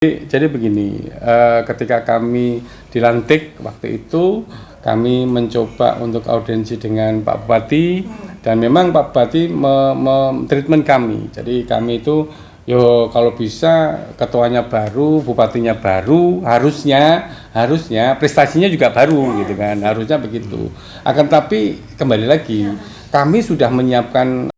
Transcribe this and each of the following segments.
Jadi begini, ketika kami dilantik waktu itu, kami mencoba untuk audiensi dengan Pak Bupati, dan memang Pak Bupati treatment kami. Jadi kami itu, kalau bisa ketuanya baru, bupatinya baru, harusnya prestasinya juga baru, gitu kan, harusnya begitu. Akan tapi kembali lagi, kami sudah menyiapkan.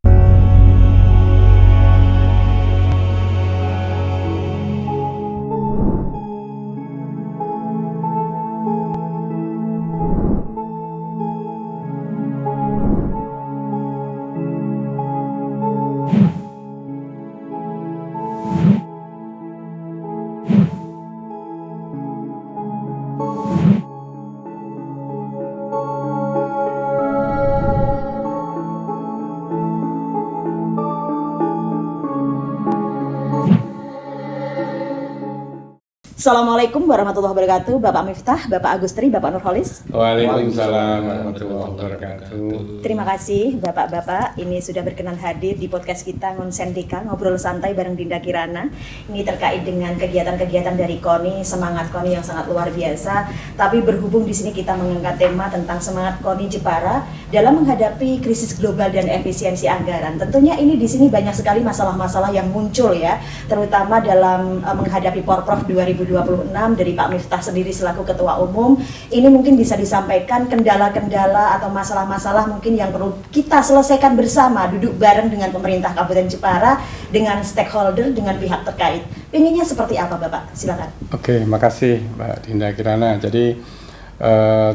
Assalamualaikum warahmatullahi wabarakatuh, Bapak Miftah, Bapak Agustri, Bapak Nurholis. Waalaikumsalam warahmatullahi wabarakatuh. Terima kasih Bapak-Bapak, ini sudah berkenan hadir di podcast kita Ngonsendika, ngobrol santai bareng Dinda Kirana. Ini terkait dengan kegiatan-kegiatan dari KONI, semangat KONI yang sangat luar biasa. Tapi berhubung di sini kita mengangkat tema tentang semangat KONI Jepara dalam menghadapi krisis global dan efisiensi anggaran. Tentunya ini di sini banyak sekali masalah-masalah yang muncul ya, terutama dalam menghadapi Porprov 2026 dari Pak Miftah sendiri selaku Ketua Umum. Ini mungkin bisa disampaikan kendala-kendala atau masalah-masalah mungkin yang perlu kita selesaikan bersama, duduk bareng dengan pemerintah Kabupaten Jepara, dengan stakeholder, dengan pihak terkait. Pengennya seperti apa Bapak? Silakan. Oke, makasih Mbak Dinda Kirana. Jadi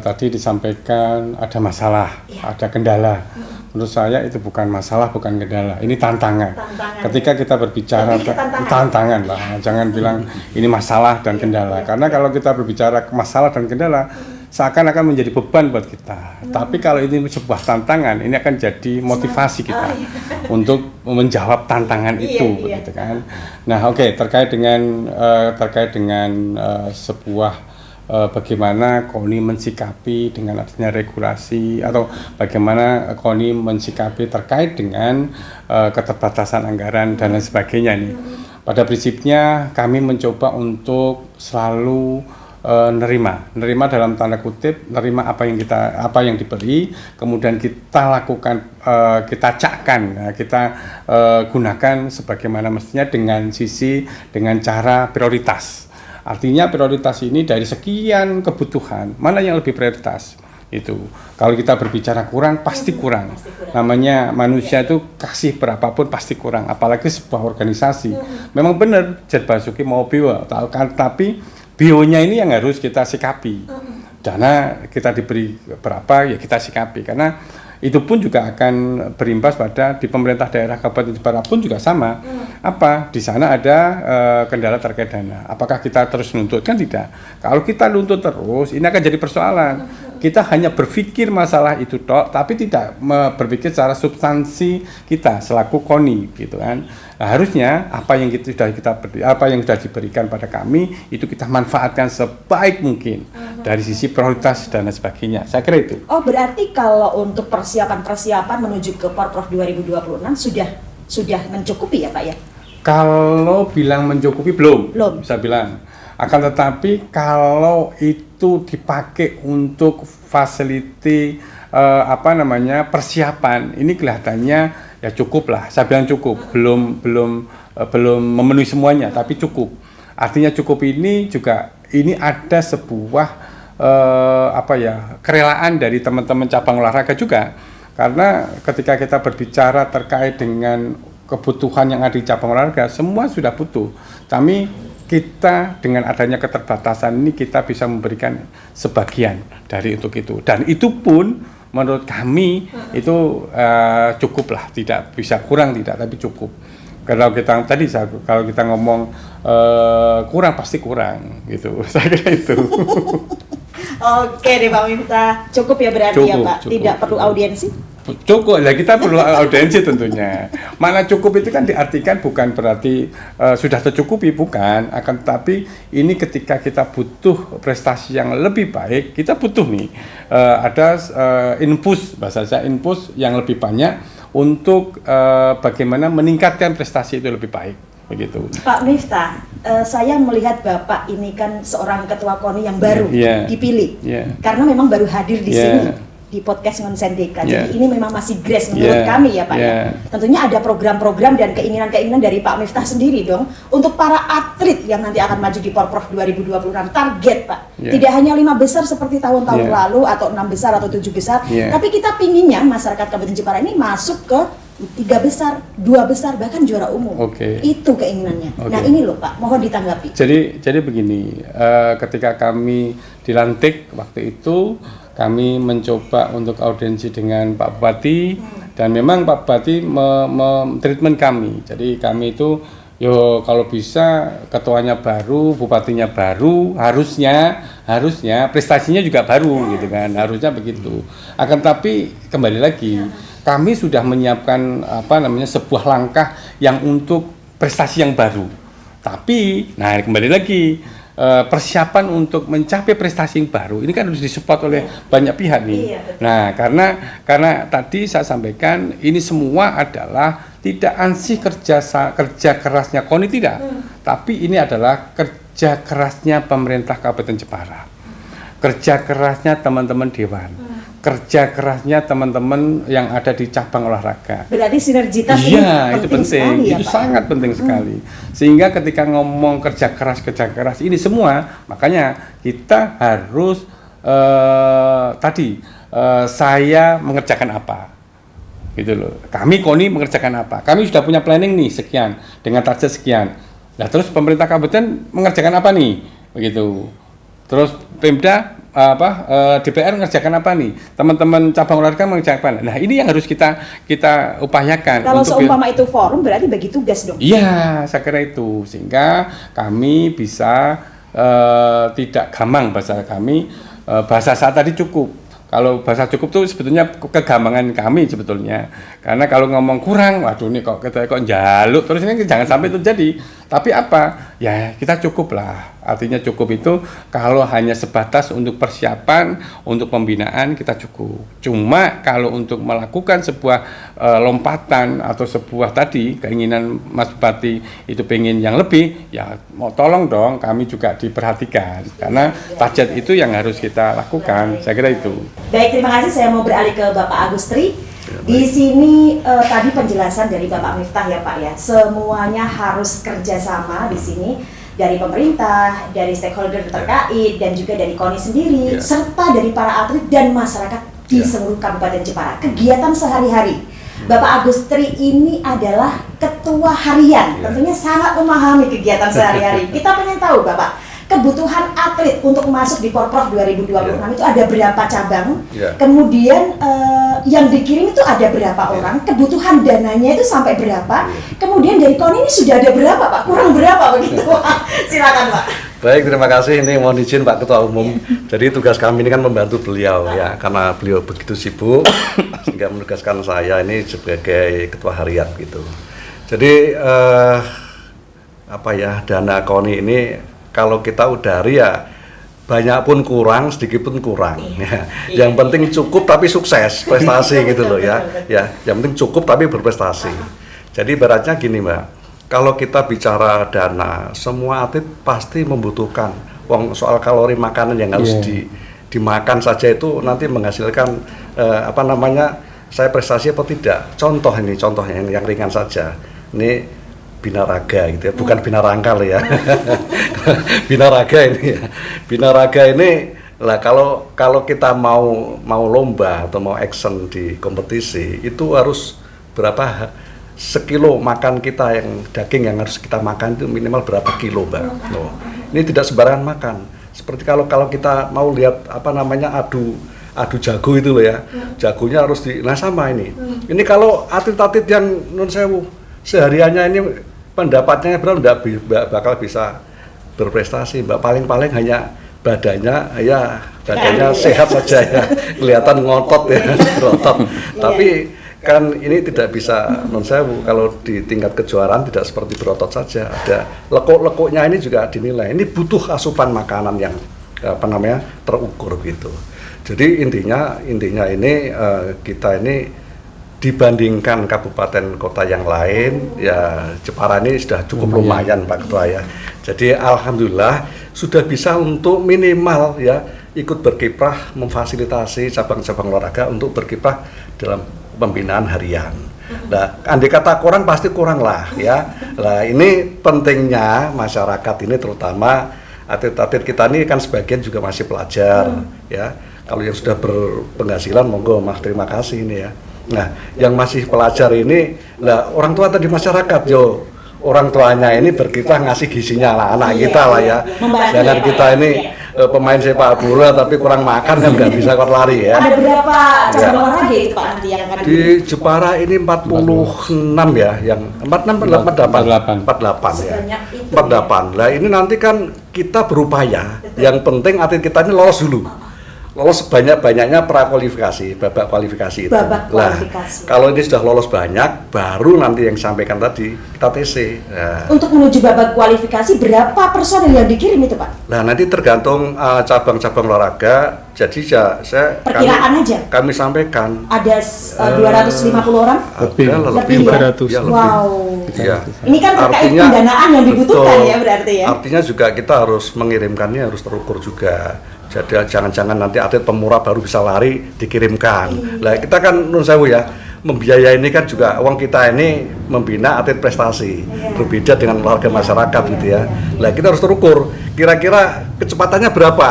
tadi disampaikan ada masalah, ada kendala. Menurut saya itu bukan masalah, bukan kendala. Ini tantangan. Ketika kita berbicara tantangan lah, jangan bilang ini masalah dan kendala. Karena kalau kita berbicara masalah dan kendala, seakan-akan menjadi beban buat kita. Tapi kalau ini sebuah tantangan, ini akan jadi motivasi kita untuk menjawab tantangan itu, gitu kan. Nah, oke, terkait dengan sebuah bagaimana KONI mensikapi dengan adanya regulasi, atau bagaimana KONI mensikapi terkait dengan keterbatasan anggaran dan lain sebagainya nih. Pada prinsipnya kami mencoba untuk selalu nerima dalam tanda kutip, nerima apa yang diberi, kemudian kita lakukan, kita cakkan, kita gunakan sebagaimana mestinya dengan cara prioritas. Artinya prioritas ini dari sekian kebutuhan, mana yang lebih prioritas itu. Kalau kita berbicara kurang, pasti kurang. Namanya manusia itu kasih berapapun pasti kurang, apalagi sebuah organisasi. Memang benar, Jet Basuki mau bio, tapi bionya ini yang harus kita sikapi. Dana kita diberi berapa, ya kita sikapi. Karena itu pun juga akan berimbas pada di pemerintah daerah Kabupaten Jepara pun juga sama. Di sana ada kendala terkait dana. Apakah kita terus nuntut? Kan tidak. Kalau kita nuntut terus, ini akan jadi persoalan. Kita hanya berpikir masalah itu tok, tapi tidak berpikir secara substansi kita selaku KONI, gitu kan. Nah, harusnya apa yang sudah diberikan pada kami itu kita manfaatkan sebaik mungkin dari sisi prioritas dan sebagainya. Saya kira itu. Oh, berarti kalau untuk persiapan menuju ke Porprov 2026 sudah mencukupi ya Pak ya? Kalau bilang mencukupi belum. Bisa bilang. Akan tetapi kalau itu dipakai untuk fasiliti persiapan, ini kelihatannya ya cukup lah. Saya bilang cukup, belum memenuhi semuanya, tapi cukup. Artinya cukup ini juga ini ada sebuah kerelaan dari teman-teman cabang olahraga juga. Karena ketika kita berbicara terkait dengan kebutuhan yang ada di cabang olahraga, semua sudah butuh. Tapi kita dengan adanya keterbatasan ini kita bisa memberikan sebagian dari untuk itu. Dan itu pun menurut kami itu cukup lah, tidak bisa kurang, tidak, tapi cukup. Kalau kita ngomong kurang pasti kurang gitu. Saya kira itu. Oke deh Pak Miftah, cukup ya berarti ya Pak, tidak perlu audiensi? Cukup, ya kita perlu audiensi tentunya. Mana cukup itu kan diartikan bukan berarti sudah tercukupi, bukan. Akan tetapi ini ketika kita butuh prestasi yang lebih baik, kita butuh nih ada bahasa saya infus yang lebih banyak untuk bagaimana meningkatkan prestasi itu lebih baik. begitu. Pak Miftah, saya melihat Bapak ini kan seorang ketua KONI yang baru dipilih, karena memang baru hadir di sini di podcast Ngonsen Deka. Jadi ini memang masih grace menurut kami ya Pak. Tentunya ada program-program dan keinginan-keinginan dari Pak Miftah sendiri dong untuk para atlet yang nanti akan maju di Porprov 2026. Target Pak, tidak hanya 5 besar seperti tahun-tahun lalu atau 6 besar atau 7 besar, tapi kita pinginnya masyarakat Kabupaten Jepara ini masuk ke 3 besar, 2 besar, bahkan juara umum. Itu keinginannya. Nah ini loh Pak, mohon ditanggapi. Jadi begini, ketika kami dilantik waktu itu, kami mencoba untuk audiensi dengan Pak Bupati, dan memang Pak Bupati treatment kami. Jadi kami itu, kalau bisa ketuanya baru, bupatinya baru, harusnya prestasinya juga baru gitu kan, harusnya begitu. Akan tapi kembali lagi, kami sudah menyiapkan sebuah langkah yang untuk prestasi yang baru. Tapi, nah kembali lagi, persiapan untuk mencapai prestasi yang baru ini kan harus disupport oleh banyak pihak nih. Nah, karena tadi saya sampaikan ini semua adalah tidak ansih kerja kerasnya KONI tidak, tapi ini adalah kerja kerasnya pemerintah Kabupaten Jepara, kerja kerasnya teman-teman dewan, kerja kerasnya teman-teman yang ada di cabang olahraga. Berarti sinergitas itu penting sekali, itu ya, sangat penting sekali. Sehingga ketika ngomong kerja keras ini semua, makanya kita harus saya mengerjakan apa, gitu loh. Kami KONI mengerjakan apa? Kami sudah punya planning nih sekian dengan target sekian. Nah terus pemerintah kabupaten mengerjakan apa nih, begitu. Terus Pemda DPR mengerjakan apa nih? Teman-teman cabang olahraga mengerjakan apa? Nah, ini yang harus kita upayakan. Kalau seumpama itu forum berarti bagi tugas dong. Iya, saya kira itu. Sehingga kami bisa tidak gamang bahasa kami, bahasa saya tadi cukup. Kalau bahasa cukup tuh sebetulnya kegambangan kami sebetulnya. Karena kalau ngomong kurang, waduh nih kok njaluk terus ini jangan sampai itu jadi. Tapi apa? Ya kita cukup lah. Artinya cukup itu kalau hanya sebatas untuk persiapan, untuk pembinaan kita cukup. Cuma kalau untuk melakukan sebuah lompatan atau sebuah tadi keinginan Mas Bupati itu pengen yang lebih, ya mau tolong dong kami juga diperhatikan. Karena target itu yang harus kita lakukan. Saya kira itu. Baik, terima kasih. Saya mau beralih ke Bapak Agustri. Di sini tadi penjelasan dari Bapak Miftah ya Pak ya, semuanya harus kerjasama di sini dari pemerintah, dari stakeholder terkait, dan juga dari KONI sendiri, serta dari para atlet dan masyarakat di seluruh Kabupaten Jepara. Kegiatan sehari-hari. Bapak Agustri ini adalah ketua harian, tentunya sangat memahami kegiatan sehari-hari. Kita pengen tahu Bapak, kebutuhan atlet untuk masuk di Porprov 2026 itu ada berapa cabang, kemudian yang dikirim itu ada berapa orang, kebutuhan dananya itu sampai berapa, kemudian dari KONI ini sudah ada berapa Pak, kurang berapa begitu. Silakan Pak. Baik, terima kasih. Ini mohon izin Pak Ketua Umum. Jadi tugas kami ini kan membantu beliau ya, karena beliau begitu sibuk sehingga menugaskan saya ini sebagai ketua harian gitu. Jadi dana KONI ini kalau kita udari ya banyak pun kurang, sedikit pun kurang. Ya. Yang penting cukup tapi sukses, prestasi gitu loh ya. Ya, yang penting cukup tapi berprestasi. Jadi ibaratnya gini Mbak, kalau kita bicara dana, semua atlet pasti membutuhkan. Soal kalori makanan yang harus dimakan saja itu nanti menghasilkan saya prestasi apa tidak. Contohnya yang ringan saja. Ini binaraga gitu ya, bukan binarangkal ya. Binaraga ini lah kalau kita mau lomba atau mau action di kompetisi itu harus berapa sekilo makan kita, yang daging yang harus kita makan itu minimal berapa kilo Mbak. Ini tidak sembarangan makan. Seperti kalau kita mau lihat adu jago itu loh ya. Jagonya harus sama ini. Ini kalau atlet-atlet yang non sewu sehariannya ini pendapatnya berapa nggak bakal bisa berprestasi Mbak, paling hanya badannya sehat saja ya, kelihatan ngotot ya, berotot. Tapi kan ini tidak bisa non sewu, kalau di tingkat kejuaraan tidak seperti berotot saja, ada lekuk-lekuknya ini juga dinilai. Ini butuh asupan makanan yang terukur gitu. Jadi intinya ini kita ini dibandingkan kabupaten kota yang lain, ya Jepara ini sudah cukup lumayan Pak Ketua ya. Jadi alhamdulillah sudah bisa untuk minimal ya ikut berkiprah memfasilitasi cabang-cabang olahraga untuk berkiprah dalam pembinaan harian. Nah, andai kata kurang pasti kurang lah ya. Nah, ini pentingnya masyarakat ini terutama atlet-atlet kita ini kan sebagian juga masih pelajar ya. Kalau yang sudah berpenghasilan monggo Mas, terima kasih ini ya. Nah, yang masih pelajar ini, lah orang tua tadi masyarakat yo, orang tuanya ini berkiprah ngasih gizinya lah anak kita lah ya. Jangan kita ini pemain sepak bola tapi kurang makan kan nggak bisa kuat lari ya. Ada berapa cabang olahraga itu Pak nanti yang akan di Jepara ini 46 ya, yang 48 ya. 48. Lah ini nanti kan kita berupaya. Yang penting atlet kita ini lolos dulu. Lolos sebanyak-banyaknya prakualifikasi, babak kualifikasi itu. Babak kualifikasi. Nah, kalau ini sudah lolos banyak, baru nanti yang disampaikan tadi kita TC. Nah. Untuk menuju babak kualifikasi berapa personil yang dikirim itu Pak? Nah nanti tergantung cabang-cabang olahraga. Jadi saya perkiraan aja. Kami sampaikan. Ada 250 orang? Lebih 300. Ya, wow. Ya. Ini kan terkait pendanaan yang dibutuhkan ya berarti ya. Artinya juga kita harus mengirimkannya harus terukur juga. Jadi jangan-jangan nanti atlet pemurah baru bisa lari dikirimkan. Lah kita kan nun sewu ya, membiayai ini kan juga uang kita ini membina atlet prestasi. Berbeda dengan warga masyarakat gitu ya. Lah kita harus terukur kira-kira kecepatannya berapa.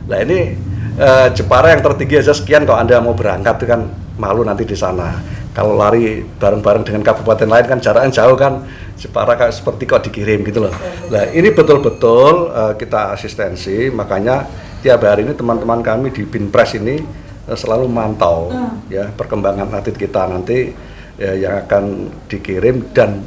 Lah ini Jepara yang tertinggi aja sekian, kalau Anda mau berangkat itu kan malu nanti di sana. Kalau lari bareng-bareng dengan kabupaten lain kan jaraknya jauh kan, Jepara kayak seperti kok dikirim gitu loh. Nah ini betul-betul kita asistensi, makanya tiap hari ini teman-teman kami di Binpres ini selalu memantau ya perkembangan atlet kita nanti ya, yang akan dikirim dan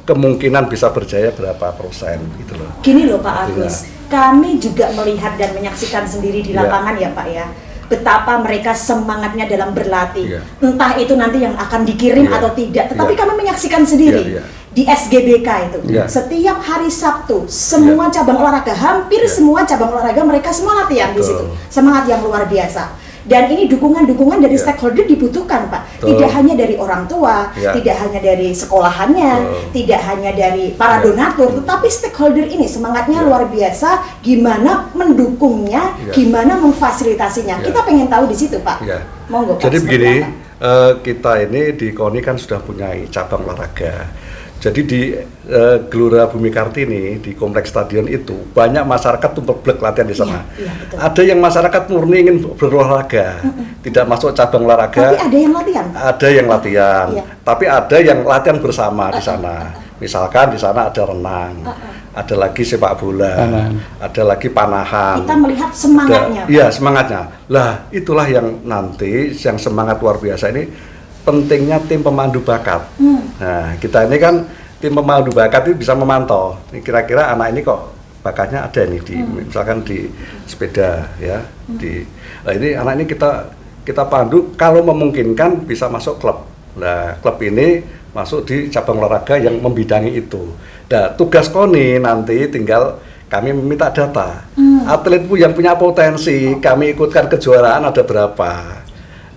kemungkinan bisa berjaya berapa persen gitu loh. Gini loh Pak Agus, kami juga melihat dan menyaksikan sendiri di lapangan ya Pak ya, betapa mereka semangatnya dalam berlatih. Entah itu nanti yang akan dikirim atau tidak, tetapi kami menyaksikan sendiri di SGBK itu. Setiap hari Sabtu, semua cabang olahraga, hampir semua cabang olahraga mereka semua latihan di situ. Semangat yang luar biasa. Dan ini dukungan-dukungan dari stakeholder dibutuhkan Pak. Tidak hanya dari orang tua, tidak hanya dari sekolahannya, tidak hanya dari para donatur, tetapi stakeholder ini semangatnya luar biasa. Gimana mendukungnya, gimana memfasilitasinya. Kita pengen tahu di situ Pak. Monggo Pak. Jadi begini, kita ini di KONI kan sudah punya cabang olahraga. Jadi di Gelora Bumi Kartini di kompleks stadion itu banyak masyarakat tuh berblek latihan di sana. Ada yang masyarakat murni ingin berolahraga, tidak masuk cabang olahraga. Tapi ada yang latihan. Ada yang latihan, tapi ada yang latihan bersama di sana. Misalkan di sana ada renang, ada lagi sepak bola, ada lagi panahan. Kita melihat semangatnya. Iya semangatnya. Lah itulah yang nanti yang semangat luar biasa ini. Pentingnya tim pemandu bakat. Nah, kita ini kan tim pemandu bakat itu bisa memantau. Kira-kira anak ini kok bakatnya ada nih di misalkan di sepeda ya. Nah ini anak ini kita pandu kalau memungkinkan bisa masuk klub. Nah, klub ini masuk di cabang olahraga yang membidangi itu. Nah, tugas KONI nanti tinggal kami meminta data. Atletmu yang punya potensi, kami ikutkan kejuaraan ada berapa.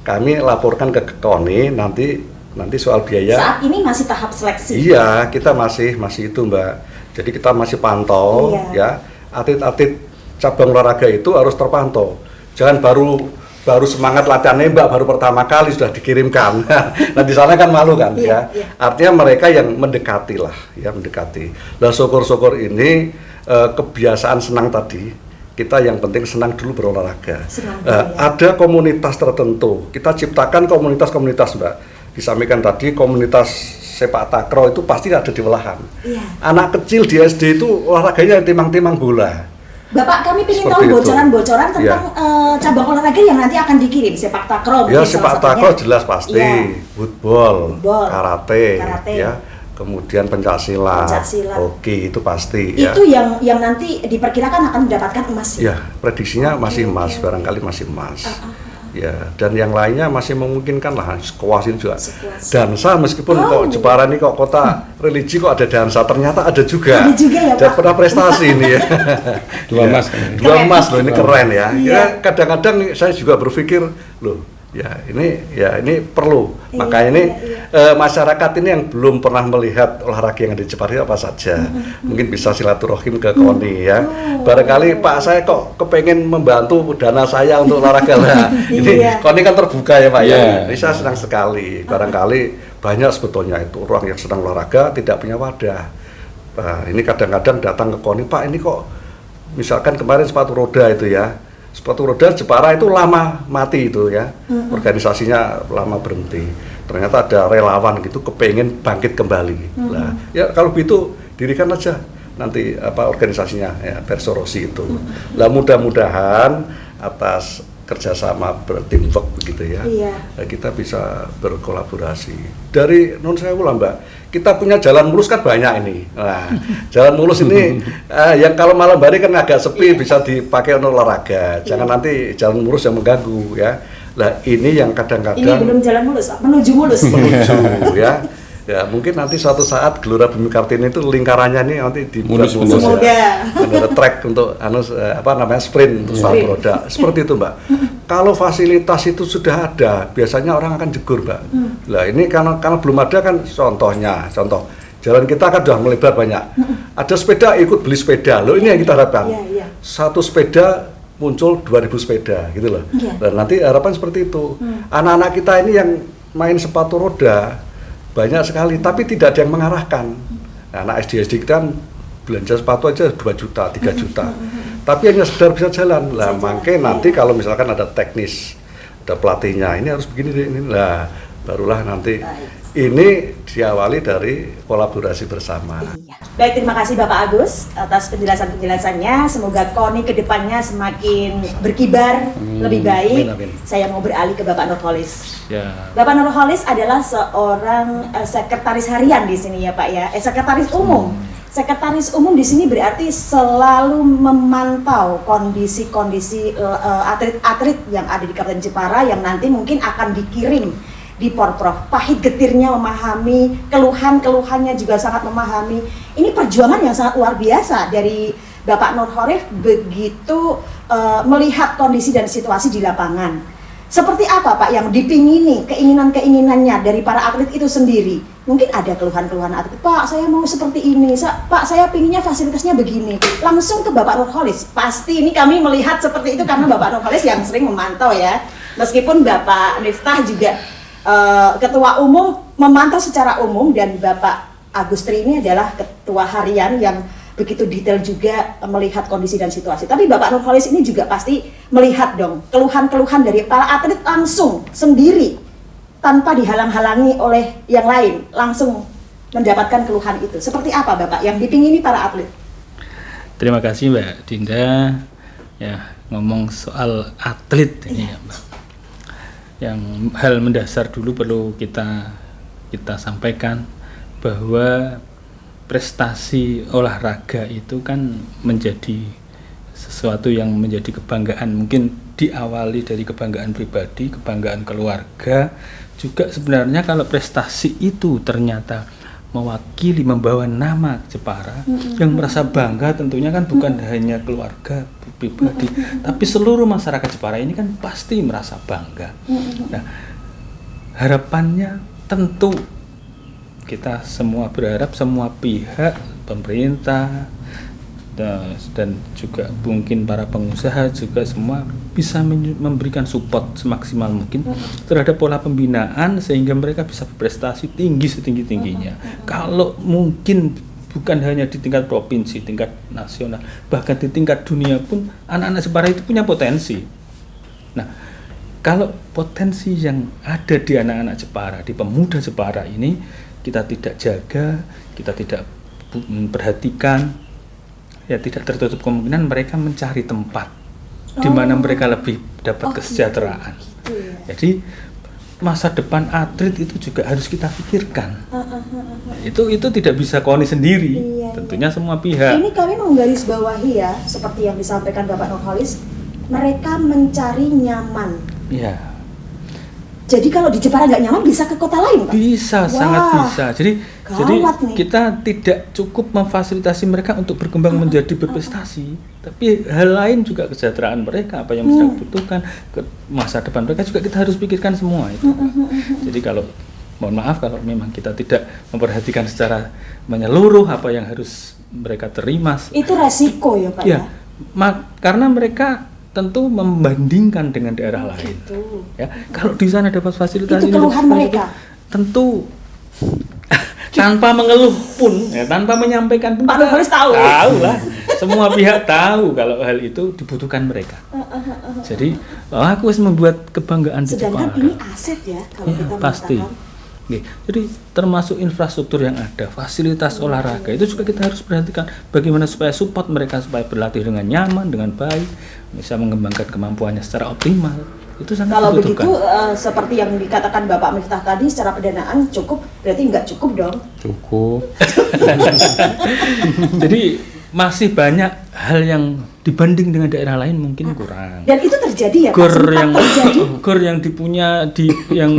Kami laporkan ke KONI nanti soal biaya. Saat ini masih tahap seleksi. Iya, kita masih itu Mbak. Jadi kita masih pantau ya. Atlet-atlet cabang olahraga itu harus terpantau. Jangan baru semangat latihan nembak baru pertama kali sudah dikirimkan. Nah di sana kan malu kan ya. Artinya mereka yang mendekati lah ya, mendekati. Lah syukur-syukur ini kebiasaan senang tadi. Kita yang penting senang dulu berolahraga. Ada komunitas tertentu. Kita ciptakan komunitas-komunitas Mbak. Disampaikan tadi komunitas sepak takraw itu pasti ada di Welahan. Anak kecil di SD itu olahraganya timang-timang bola. Bapak kami ingin tahu bocoran-bocoran tentang cabang olahraga yang nanti akan dikirim. Sepak takraw. Ya sepak takraw jelas pasti. Woodball, karate ya. Kemudian pencaksilat, oke itu pasti. Itu ya. yang nanti diperkirakan akan mendapatkan emas. Ya, prediksinya masih emas, barangkali masih emas. Ya, dan yang lainnya masih memungkinkan lah. Squash juga. Dansa meskipun kok Jepara ini kok kota religi kok ada dansa, ternyata ada juga. Ada juga ya Pak. Dan pernah prestasi ini ya. Dua emas. Dua emas loh, ini keren ya. Ya kadang-kadang saya juga berpikir loh. Ya ini perlu. Iya, Makanya ini iya. masyarakat ini yang belum pernah melihat olahraga yang ada di Jepara itu apa saja, mungkin bisa silaturahim ke KONI ya. Barangkali Pak saya kok kepengen membantu dana saya untuk olahraga lah. Ini Iya. KONI kan terbuka ya Pak ya. Iya. Ini saya senang sekali. Barangkali banyak sebetulnya itu orang yang sedang olahraga tidak punya wadah. Nah, ini kadang-kadang datang ke KONI, Pak ini kok misalkan kemarin sepatu roda itu ya. Sepatu roda Jepara itu lama mati itu ya, organisasinya lama berhenti. Ternyata ada relawan gitu kepengen bangkit kembali. Nah, ya kalau begitu dirikan aja nanti organisasinya ya Persorosi itu. Lah mudah-mudahan atas kerjasama teamwork begitu ya, Iya. kita bisa berkolaborasi. Dari non sewu lah Mbak, kita punya jalan mulus kan banyak ini. Nah, jalan mulus ini yang kalau malam hari kan agak sepi bisa dipakai untuk olahraga. Jangan nanti jalan mulus yang mengganggu ya. Lah ini yang kadang-kadang Ini belum jalan mulus, Pak. Menuju mulus. menuju ya. Ya mungkin nanti suatu saat Gelora Bumi Kartini itu lingkarannya nih nanti dibuat Mulus. Semoga. ya. Ada track untuk sprint untuk sepatu roda. Seperti itu Mbak. Kalau fasilitas itu sudah ada, biasanya orang akan jegur Mbak. Lah ini karena belum ada kan contoh jalan kita kan sudah melebar banyak. Ada sepeda ikut beli sepeda. Loh ini yang kita harapkan. Iya. Satu sepeda muncul 2000 sepeda gitu loh. Iya. Dan nanti harapan seperti itu. Anak-anak kita ini yang main sepatu roda banyak sekali, tapi tidak ada yang mengarahkan. Nah, anak SD kita kan belanja sepatu aja 2 juta, 3 juta. Tapi hanya sekedar bisa jalan. Lah, makanya nanti kalau misalkan ada teknis, ada pelatihnya, ini harus begini ini. Lah, barulah nanti ini diawali dari kolaborasi bersama. Iya. Baik, terima kasih Bapak Agus atas penjelasannya. Semoga KONI kedepannya semakin berkibar lebih baik. Amin. Saya mau beralih ke Bapak Nurholis. Ya, Bapak Nurholis adalah seorang sekretaris harian di sini ya Pak ya. Sekretaris umum. Sekretaris umum di sini berarti selalu memantau kondisi-kondisi atlet-atlet yang ada di Kabupaten Jepara yang nanti mungkin akan dikirim di Porprov. Pahit getirnya memahami, keluhan-keluhannya juga sangat memahami. Ini perjuangan yang sangat luar biasa dari Bapak Nurholis begitu melihat kondisi dan situasi di lapangan. Seperti apa Pak yang dipingini, keinginan-keinginannya dari para atlet itu sendiri? Mungkin ada keluhan-keluhan atlet, Pak saya mau seperti ini, Pak saya pinginnya fasilitasnya begini. Langsung ke Bapak Nurholis. Pasti ini kami melihat seperti itu karena Bapak Nurholis yang sering memantau ya. Meskipun Bapak Miftah juga ketua umum memantau secara umum, dan Bapak Agustri ini adalah ketua harian yang begitu detail juga melihat kondisi dan situasi. Tapi Bapak Nurholis ini juga pasti melihat dong keluhan-keluhan dari para atlet langsung sendiri tanpa dihalang-halangi oleh yang lain, langsung mendapatkan keluhan itu. Seperti apa Bapak yang dipingini para atlet? terima kasih Mbak Dinda. Ya, ngomong soal atlet ini ya Mbak. Yang hal mendasar dulu perlu kita sampaikan bahwa prestasi olahraga itu kan menjadi sesuatu yang menjadi kebanggaan, mungkin diawali dari kebanggaan pribadi, kebanggaan keluarga, juga sebenarnya kalau prestasi itu ternyata mewakili, membawa nama Jepara, yang merasa bangga tentunya kan bukan hanya keluarga pribadi, tapi seluruh masyarakat Jepara ini kan pasti merasa bangga. Nah, harapannya tentu kita semua berharap semua pihak, pemerintah dan juga mungkin para pengusaha juga semua bisa memberikan support semaksimal mungkin terhadap pola pembinaan sehingga mereka bisa berprestasi tinggi setinggi-tingginya. Kalau mungkin bukan hanya di tingkat provinsi, tingkat nasional, bahkan di tingkat dunia pun anak-anak Jepara itu punya potensi. Nah, kalau potensi yang ada di anak-anak Jepara, di pemuda Jepara ini kita tidak jaga, kita tidak perhatikan, ya tidak tertutup kemungkinan mereka mencari tempat di mana mereka lebih dapat kesejahteraan. Gitu ya. Jadi masa depan atlet itu juga harus kita pikirkan. Itu tidak bisa KONI sendiri, Iya, tentunya semua pihak. Ini kami menggarisbawahi ya, seperti yang disampaikan Bapak Nurholis, mereka mencari nyaman. Ya. Jadi kalau di Jepara nggak nyaman bisa ke kota lain, Pak? Bisa, sangat bisa. Jadi gawat nih. kita tidak cukup memfasilitasi mereka untuk berkembang menjadi berprestasi, tapi hal lain juga kesejahteraan mereka, apa yang mereka butuhkan, ke masa depan mereka juga kita harus pikirkan semua itu. Jadi kalau mohon maaf kalau memang kita tidak memperhatikan secara menyeluruh apa yang harus mereka terima. Itu resiko ya, Pak ya? Karena mereka tentu membandingkan dengan daerah lain. Gitu. Ya, kalau di sana dapat fasilitas Itu keluhan mereka. Tentu tanpa mengeluh pun, ya, tanpa menyampaikan pun Pak Nurholis tahu. Tahu lah. Semua pihak tahu kalau hal itu dibutuhkan mereka. Jadi, aku harus membuat kebanggaan di Sedangkan Jepara. ini aset ya kalau kita Pasti. mengatakan. Oke, jadi termasuk infrastruktur yang ada, fasilitas olahraga itu juga kita harus perhatikan bagaimana supaya support mereka supaya berlatih dengan nyaman, dengan baik, bisa mengembangkan kemampuannya secara optimal. Itu sangat Kalau dibutuhkan. begitu seperti yang dikatakan Bapak Miftah tadi secara pendanaan cukup, berarti nggak cukup dong? Cukup. Jadi masih banyak hal yang dibanding dengan daerah lain mungkin kurang. Dan itu terjadi ya, Pak? Sempat terjadi? Gor yang yang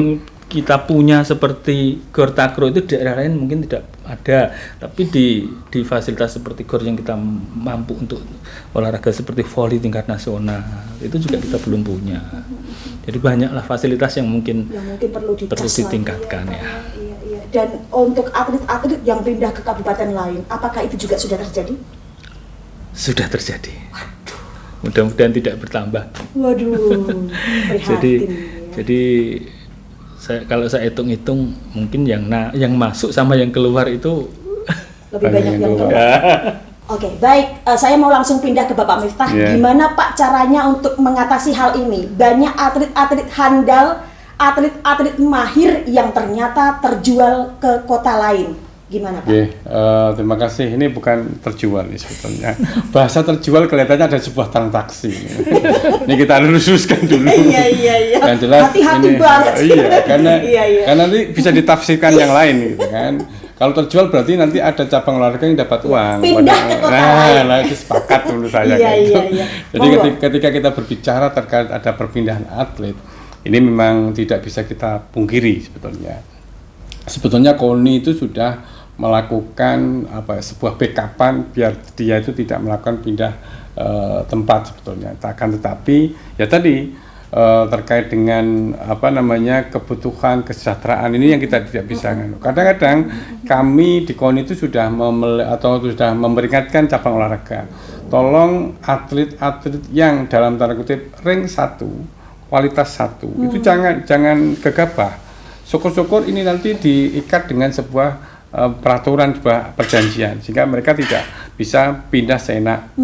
kita punya seperti Gor Takro itu daerah lain mungkin tidak ada, tapi di fasilitas seperti Gor yang kita mampu untuk olahraga seperti voli tingkat nasional itu juga kita belum punya. Jadi banyaklah fasilitas yang mungkin perlu ditingkatkan ya. Iya. Dan untuk atlet-atlet yang pindah ke kabupaten lain, apakah itu juga sudah terjadi? Sudah terjadi. Mudah-mudahan tidak bertambah. Waduh, prihatin. Jadi kalau saya hitung-hitung mungkin yang masuk sama yang keluar itu lebih banyak yang keluar. Oke, baik. Saya mau langsung pindah ke Bapak Miftah. Gimana Pak caranya untuk mengatasi hal ini? Banyak atlet-atlet handal, atlet-atlet mahir yang ternyata terjual ke kota lain. Gimana Pak? Terima kasih. Ini bukan terjual nih sebetulnya. Bahasa terjual kelihatannya ada sebuah transaksi. Ini kita luruskan dulu. Iya. Yang jelas hati-hati ini, banget. Karena nanti bisa ditafsirkan yang lain gitu kan. Kalau terjual berarti nanti ada cabang olahraga yang dapat uang. Pindah ke kota lain. Nah, itu sepakat menurut saya. Iya. Jadi ketika kita berbicara terkait ada perpindahan atlet, ini memang tidak bisa kita pungkiri sebetulnya. Sebetulnya KONI itu sudah melakukan sebuah backupan biar dia itu tidak melakukan pindah tempat sebetulnya. Akan tetapi ya tadi terkait dengan kebutuhan kesejahteraan ini yang kita tidak bisa. Kadang-kadang kami di KONI itu sudah sudah memperingatkan cabang olahraga. Tolong atlet-atlet yang dalam tanda kutip rank 1, kualitas 1 itu jangan gegabah. Syukur-syukur ini nanti diikat dengan sebuah peraturan, sebuah perjanjian sehingga mereka tidak bisa pindah seenak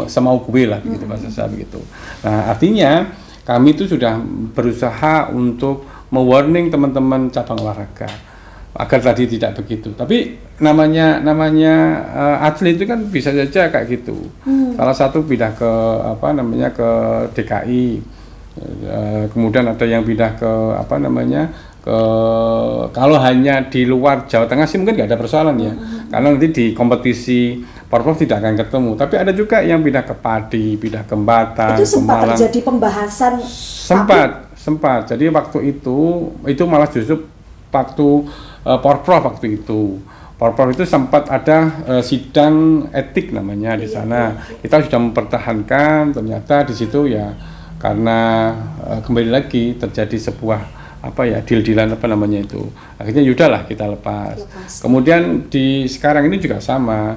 semau gue lah begitu bahasa saya begitu. Nah, artinya kami itu sudah berusaha untuk mewarning teman-teman cabang olahraga agar tadi tidak begitu. Tapi namanya atlet itu kan bisa saja kayak gitu. Salah satu pindah ke ke DKI. Kemudian ada yang pindah ke kalau hanya di luar Jawa Tengah sih mungkin nggak ada persoalan ya, karena nanti di kompetisi Porprov tidak akan ketemu. Tapi ada juga yang pindah ke Padi, pindah ke Batang, itu sempat terjadi pembahasan. Sempat. Jadi waktu itu malah justru waktu Porprov waktu itu. Porprov itu sempat ada sidang etik namanya di sana. Kita sudah mempertahankan, ternyata di situ ya karena kembali lagi terjadi sebuah deal-dealan itu. Akhirnya yudahlah kita lepas. Kemudian sekarang ini juga sama.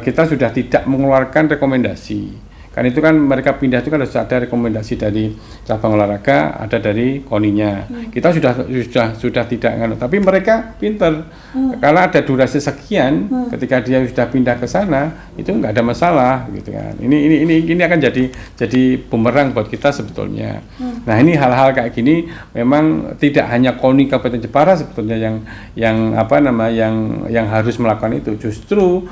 Kita sudah tidak mengeluarkan rekomendasi. Kan itu kan mereka pindah itu kan harus ada rekomendasi dari cabang olahraga, ada dari KONI-nya. Kita sudah tidak nganu, tapi mereka pinter. Kalau ada durasi sekian, ketika dia sudah pindah ke sana, itu nggak ada masalah gitu kan. Ini akan jadi bumerang buat kita sebetulnya. Nah, ini hal-hal kayak gini memang tidak hanya KONI Kabupaten Jepara sebetulnya yang harus melakukan itu. Justru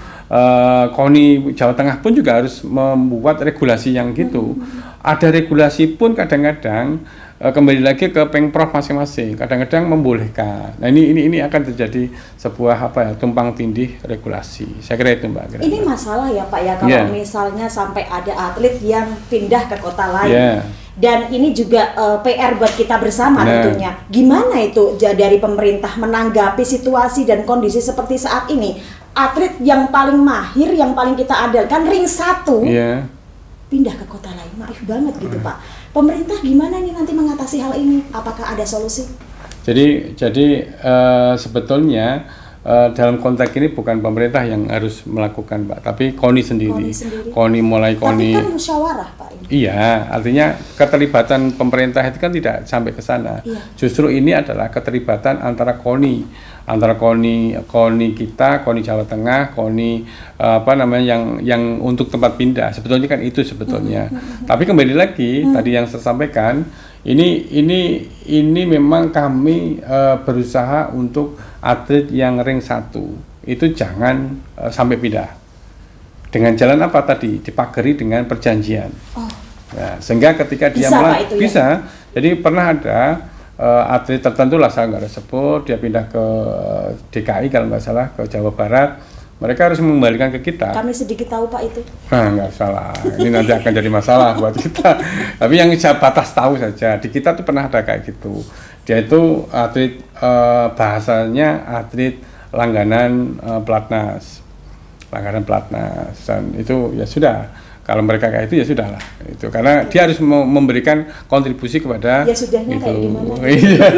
KONI Jawa Tengah pun juga harus membuat regulasi yang gitu. Ada regulasi pun kadang-kadang kembali lagi ke Pengprov masing-masing. Kadang-kadang membolehkan. Nah, ini akan terjadi sebuah tumpang tindih regulasi. Saya kira itu Mbak. Ini masalah ya Pak ya kalau misalnya sampai ada atlet yang pindah ke kota lain. Dan ini juga PR buat kita bersama tentunya. Gimana itu dari pemerintah menanggapi situasi dan kondisi seperti saat ini? Atlet yang paling mahir, yang paling kita andalkan ring 1 pindah ke kota lain, maaf banget gitu Pak. Pemerintah gimana nih nanti mengatasi hal ini? Apakah ada solusi? Jadi sebetulnya dalam konteks ini bukan pemerintah yang harus melakukan, Pak, tapi KONI sendiri. KONI Tapi kan musyawarah, Pak. Iya, artinya keterlibatan pemerintah itu kan tidak sampai ke sana. Iya. Justru ini adalah keterlibatan antara KONI kita, KONI Jawa Tengah, KONI yang untuk tempat pindah. Sebetulnya kan itu sebetulnya. Tapi kembali lagi tadi yang saya sampaikan, ini memang kami berusaha untuk atlet yang ring 1 itu jangan sampai pindah. Dengan jalan apa tadi? Dipagari dengan perjanjian. Nah, sehingga ketika dia bisa. Jadi pernah ada atlet tertentu lah, saya nggak ada sebut, dia pindah ke DKI kalau nggak salah, ke Jawa Barat. Mereka harus mengembalikan ke kita. Kami sedikit tahu Pak itu. Nah, nggak salah. Ini nanti akan jadi masalah buat kita. Tapi yang saya batas tahu saja, di kita tuh pernah ada kayak gitu. Dia itu atlet bahasanya atlet langganan pelatnas, dan itu ya sudah. Kalau mereka kayak itu ya sudahlah. Itu karena dia harus memberikan kontribusi kepada. Ya sudahnya itu. Kayak gimana? Iya.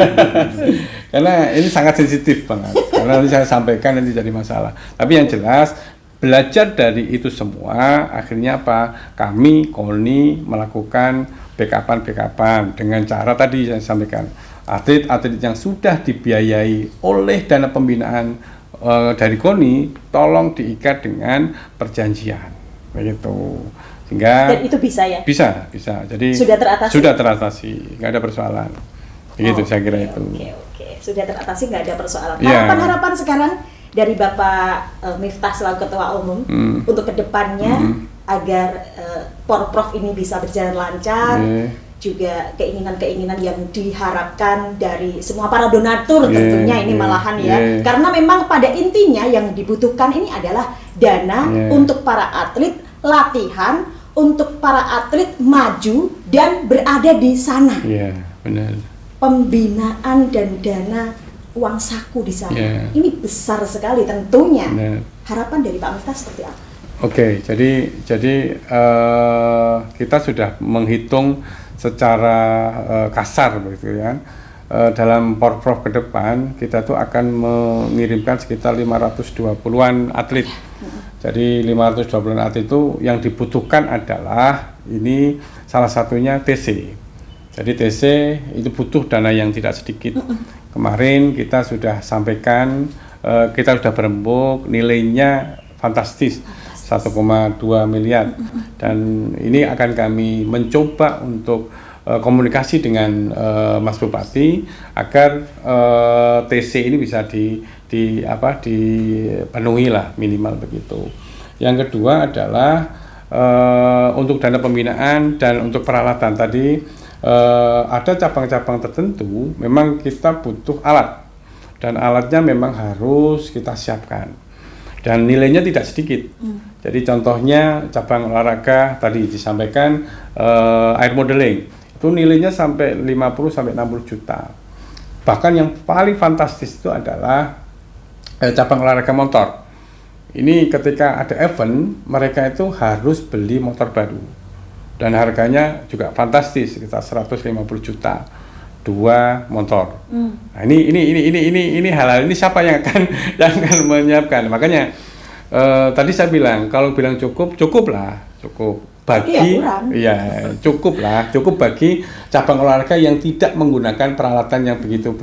Karena ini sangat sensitif banget. Karena nanti saya sampaikan nanti jadi masalah. Tapi yang jelas belajar dari itu semua akhirnya apa? Kami KONI melakukan backupan dengan cara tadi yang saya sampaikan. Atlet-atlet yang sudah dibiayai oleh dana pembinaan dari KONI tolong diikat dengan perjanjian begitu, sehingga dan itu bisa ya? Bisa. Jadi sudah teratasi, nggak ada persoalan. Begitu saya kira itu. Oke. Sudah teratasi, nggak ada persoalan. Harapan sekarang dari Bapak Miftah selaku Ketua Umum untuk kedepannya agar Porprov ini bisa berjalan lancar. Juga keinginan-keinginan yang diharapkan dari semua para donatur tentunya ini malahan ya. Karena memang pada intinya yang dibutuhkan ini adalah dana untuk para atlet, latihan untuk para atlet maju dan berada di sana. Iya, benar. Pembinaan dan dana uang saku di sana. Ini besar sekali tentunya. Harapan dari Pak Miftah seperti apa? Oke, jadi kita sudah menghitung secara kasar begitu ya. Dalam Porprov ke depan kita tuh akan mengirimkan sekitar 520-an atlet. Jadi 520-an atlet itu yang dibutuhkan adalah ini salah satunya TC. Jadi TC itu butuh dana yang tidak sedikit. Kemarin kita sudah sampaikan, kita sudah berembuk, nilainya fantastis. 1,2 miliar dan ini akan kami mencoba untuk komunikasi dengan Mas Bupati agar TC ini bisa dipenuhi lah minimal begitu. Yang kedua adalah untuk dana pembinaan dan untuk peralatan tadi ada cabang-cabang tertentu memang kita butuh alat dan alatnya memang harus kita siapkan. Dan nilainya tidak sedikit. Jadi contohnya cabang olahraga tadi disampaikan air modeling itu nilainya sampai 50 sampai 60 juta. Bahkan yang paling fantastis itu adalah cabang olahraga motor. Ini ketika ada event mereka itu harus beli motor baru dan harganya juga fantastis sekitar 150 juta. 2 motor. Nah, ini hal-hal ini siapa yang akan menyiapkan? Makanya tadi saya bilang kalau bilang cukup bagi cukup bagi cabang olahraga yang tidak menggunakan peralatan yang begitu.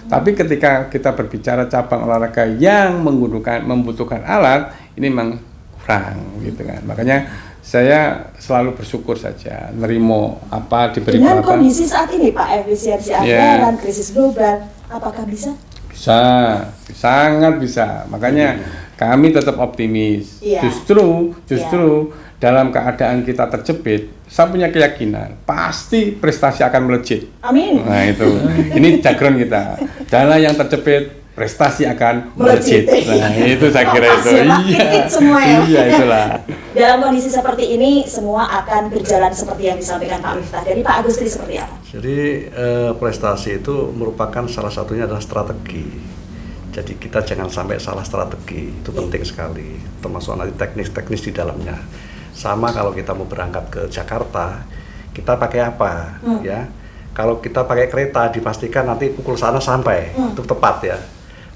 Tapi ketika kita berbicara cabang olahraga yang membutuhkan alat, ini memang kurang gitu kan. Makanya saya selalu bersyukur saja nerimo apa diberi dengan kondisi saat ini Pak, efisiensi anggaran, krisis global, apakah bisa? Bisa, sangat bisa. Makanya kami tetap optimis. Justru dalam keadaan kita terjepit, saya punya keyakinan pasti prestasi akan melejit. Amin. Nah itu, ini background kita. Dana yang terjepit prestasi akan melejit. Nah, itu saya kira Pas itu. ya, Pak. Titik semua ya. Iya, itulah. Dalam kondisi seperti ini semua akan berjalan seperti yang disampaikan Pak Miftah. Dari Pak Agustri seperti apa? Jadi prestasi itu merupakan salah satunya adalah strategi. Jadi kita jangan sampai salah strategi, itu penting sekali. Termasuk nanti teknis-teknis di dalamnya. Sama kalau kita mau berangkat ke Jakarta, kita pakai apa? Ya, kalau kita pakai kereta dipastikan nanti pukul sana sampai, itu tepat ya.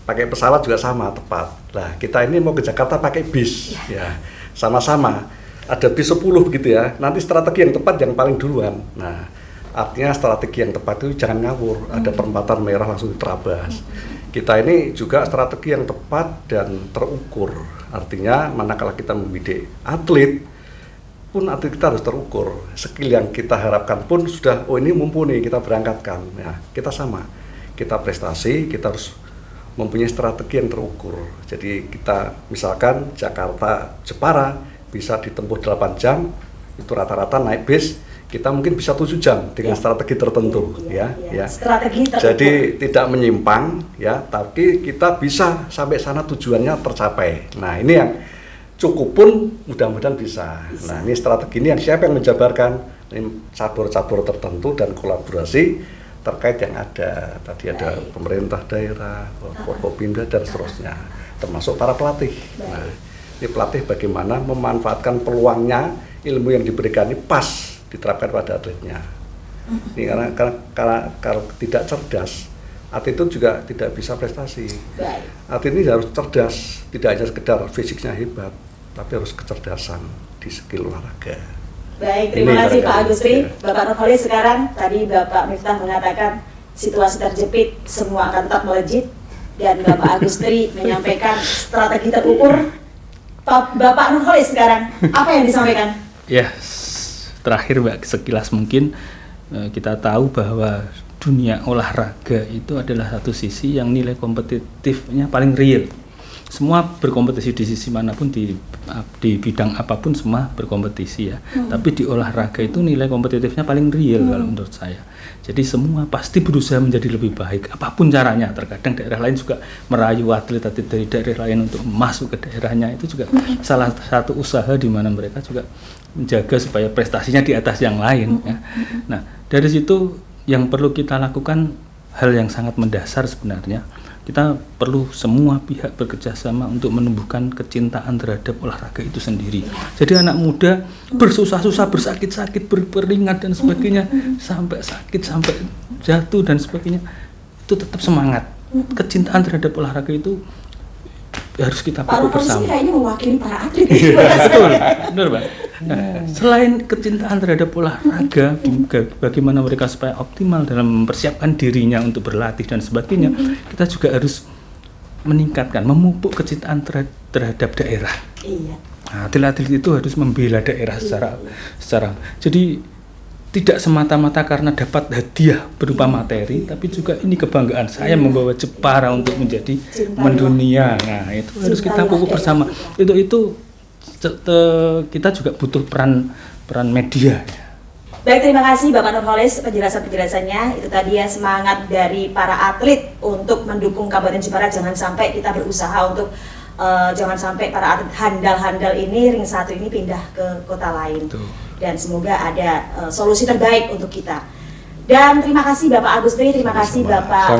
Pakai pesawat juga sama, tepat. Nah, kita ini mau ke Jakarta pakai bis, ya, sama-sama. Ada bis 10 begitu ya. Nanti strategi yang tepat yang paling duluan. Nah, artinya strategi yang tepat itu jangan ngawur. Ada perempatan merah langsung terabas. Kita ini juga strategi yang tepat dan terukur. Artinya manakala kita membidik atlet, pun atlet kita harus terukur. Skill yang kita harapkan pun sudah, oh ini mumpuni, kita berangkatkan. Ya, kita sama. Kita prestasi, kita harus mempunyai strategi yang terukur. Jadi kita misalkan Jakarta Jepara bisa ditempuh 8 jam, itu rata-rata naik bis, kita mungkin bisa 7 jam dengan strategi tertentu, ya. Strategi tertentu. Jadi tidak menyimpang, ya, tapi kita bisa sampai sana tujuannya tercapai. Nah, ini yang cukup pun mudah-mudahan bisa. Nah, ini strategi ini yang siapa yang menjabarkan ini cabur-cabur tertentu dan kolaborasi terkait yang ada. Tadi ada pemerintah daerah, Forkopimda dan seterusnya, termasuk para pelatih. Nah, ini pelatih bagaimana memanfaatkan peluangnya, ilmu yang diberikan ini pas diterapkan pada atletnya. Ini karena kalau tidak cerdas, atlet itu juga tidak bisa prestasi. Atlet ini harus cerdas, tidak hanya sekedar fisiknya hebat, tapi harus kecerdasan di skill olahraga. Baik, terima kasih Pak Agustri. Bapak Nurholis, sekarang tadi Bapak Miftah mengatakan situasi terjepit, semua akan tetap melejit, dan Bapak Agustri menyampaikan strategi terukur. Bapak Nurholis sekarang, apa yang disampaikan? Ya, terakhir Mbak, sekilas mungkin kita tahu bahwa dunia olahraga itu adalah satu sisi yang nilai kompetitifnya paling real. Semua berkompetisi di sisi manapun, di bidang apapun semua berkompetisi ya. Tapi di olahraga itu nilai kompetitifnya paling real kalau menurut saya. Jadi semua pasti berusaha menjadi lebih baik apapun caranya. Terkadang daerah lain juga merayu atlet-atlet dari daerah lain untuk masuk ke daerahnya, itu juga salah satu usaha di mana mereka juga menjaga supaya prestasinya di atas yang lain ya. Nah, dari situ yang perlu kita lakukan hal yang sangat mendasar sebenarnya. Kita perlu semua pihak bekerjasama untuk menumbuhkan kecintaan terhadap olahraga itu sendiri. Jadi anak muda bersusah-susah, bersakit-sakit, berkeringat dan sebagainya, sampai sakit, sampai jatuh dan sebagainya, itu tetap semangat. Kecintaan terhadap olahraga itu harus kita pupuk bersama. Pak Nurholis kayaknya mewakili para atlet. Betul, benar Pak. Nah, selain kecintaan terhadap olahraga, bagaimana mereka supaya optimal dalam mempersiapkan dirinya untuk berlatih dan sebagainya, kita juga harus meningkatkan, memupuk kecintaan terhadap daerah. Iya. Nah, atlet-atlet itu harus membela daerah secara. Jadi tidak semata-mata karena dapat hadiah berupa materi, tapi juga ini kebanggaan saya membawa Jepara untuk menjadi mendunia. Nah, itu harus kita pupuk bersama. Itu kita juga butuh peran media. Baik, terima kasih Bapak Nurholis penjelasannya. Itu tadi ya semangat dari para atlet untuk mendukung Kabupaten Jepara. Jangan sampai kita berusaha untuk jangan sampai para atlet handal-handal ini ring 1 ini pindah ke kota lain. Dan semoga ada solusi terbaik untuk kita. Dan terima kasih Bapak Agustri, terima kasih Bapak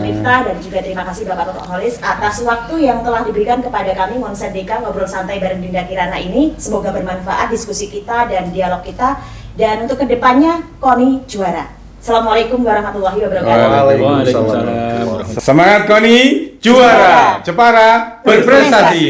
Miftah, dan juga terima kasih Bapak Nurholis atas waktu yang telah diberikan kepada kami Monsendika Ngobrol Santai bareng Dinda Kirana ini. Semoga bermanfaat diskusi kita dan dialog kita. Dan untuk kedepannya, KONI juara. Assalamualaikum warahmatullahi wabarakatuh. Waalaikumsalam. Semangat KONI juara, Jepara berprestasi.